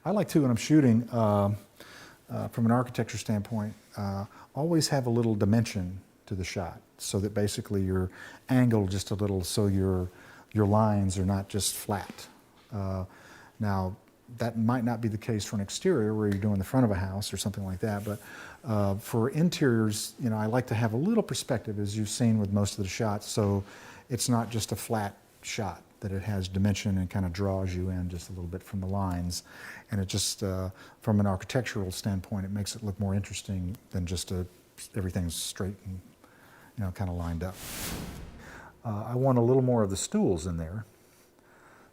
I like to, when I'm shooting, from an architecture standpoint, always have a little dimension to the shot, so that basically you're angled just a little, so your lines are not just flat. Now, that might not be the case for an exterior where you're doing the front of a house or something like that, but for interiors, you know, I like to have a little perspective, as you've seen with most of the shots, so it's not just a flat shot, that it has dimension and kind of draws you in just a little bit from the lines. And it just, from an architectural standpoint, it makes it look more interesting than just everything's straight and, you know, kind of lined up. I want a little more of the stools in there.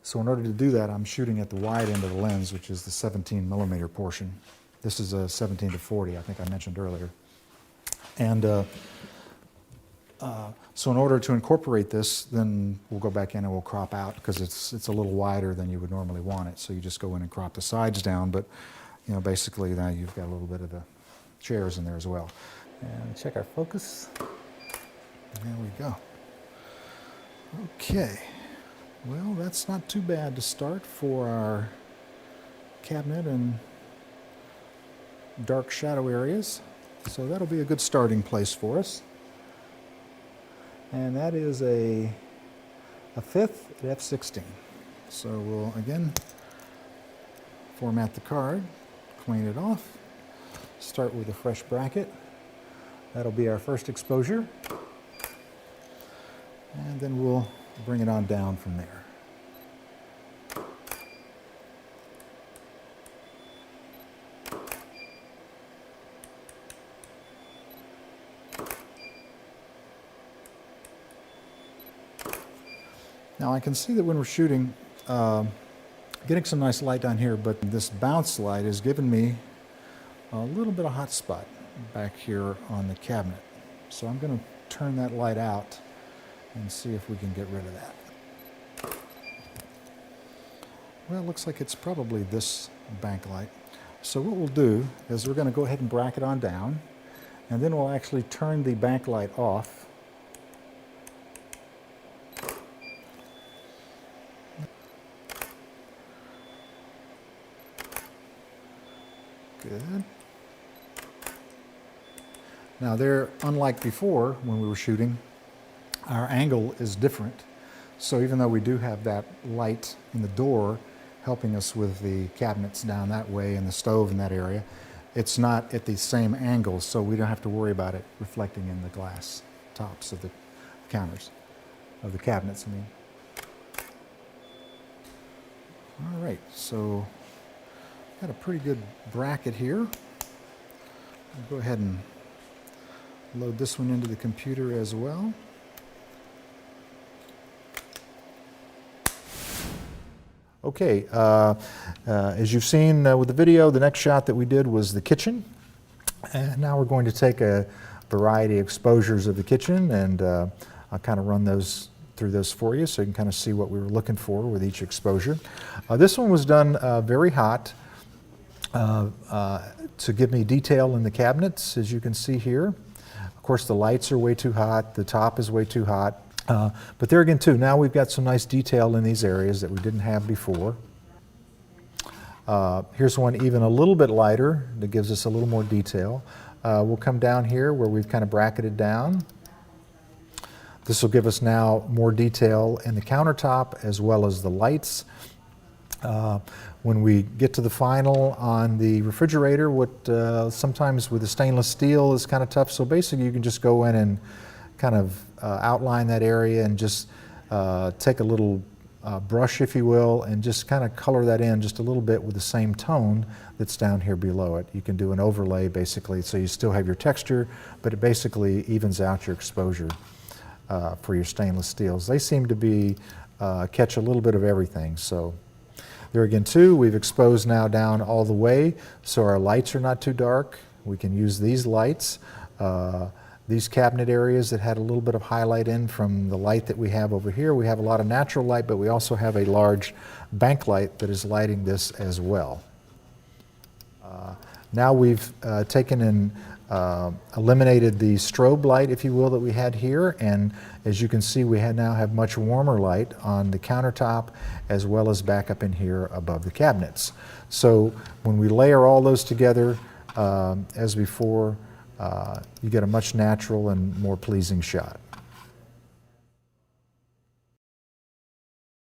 So in order to do that, I'm shooting at the wide end of the lens, which is the 17mm portion. This is a 17 to 40, I think I mentioned earlier. And so in order to incorporate this, then we'll go back in and we'll crop out, because it's a little wider than you would normally want it. So you just go in and crop the sides down, but you know, basically now you've got a little bit of the chairs in there as well. And check our focus. There we go. Okay. Well, that's not too bad to start for our cabinet and dark shadow areas. So that'll be a good starting place for us. And that is a 5th at f/16. So we'll again format the card, clean it off, start with a fresh bracket. That'll be our first exposure. And then we'll bring it on down from there. Now I can see that when we're shooting, getting some nice light down here, but this bounce light has given me a little bit of hot spot back here on the cabinet. So I'm going to turn that light out and see if we can get rid of that. Well, it looks like it's probably this bank light. So what we'll do is we're going to go ahead and bracket on down, and then we'll actually turn the bank light off. Good. Now there, unlike before when we were shooting, our angle is different. So even though we do have that light in the door helping us with the cabinets down that way and the stove in that area, it's not at the same angle, so we don't have to worry about it reflecting in the glass tops of the counters, of the cabinets, I mean. All right, so got a pretty good bracket here. I'll go ahead and load this one into the computer as well. Okay, as you've seen with the video, the next shot that we did was the kitchen. And now we're going to take a variety of exposures of the kitchen, and I'll kind of run through those for you so you can kind of see what we were looking for with each exposure. This one was done very hot to give me detail in the cabinets, as you can see here. Of course, the lights are way too hot, the top is way too hot. But there again too, now we've got some nice detail in these areas that we didn't have before. Here's one even a little bit lighter that gives us a little more detail. We'll come down here where we've kind of bracketed down. This will give us now more detail in the countertop as well as the lights. When we get to the final on the refrigerator, what sometimes with the stainless steel is kind of tough, so basically you can just go in and kind of outline that area and just take a little brush, if you will, and just kind of color that in just a little bit with the same tone that's down here below it. You can do an overlay basically, so you still have your texture, but it basically evens out your exposure for your stainless steels. They seem to be catch a little bit of everything. So there again too, we've exposed now down all the way, so our lights are not too dark. We can use these lights. These cabinet areas that had a little bit of highlight in from the light that we have over here. We have a lot of natural light, but we also have a large bank light that is lighting this as well. Now we've taken and eliminated the strobe light, if you will, that we had here, and as you can see, we now have much warmer light on the countertop as well as back up in here above the cabinets. So when we layer all those together, as before, you get a much natural and more pleasing shot.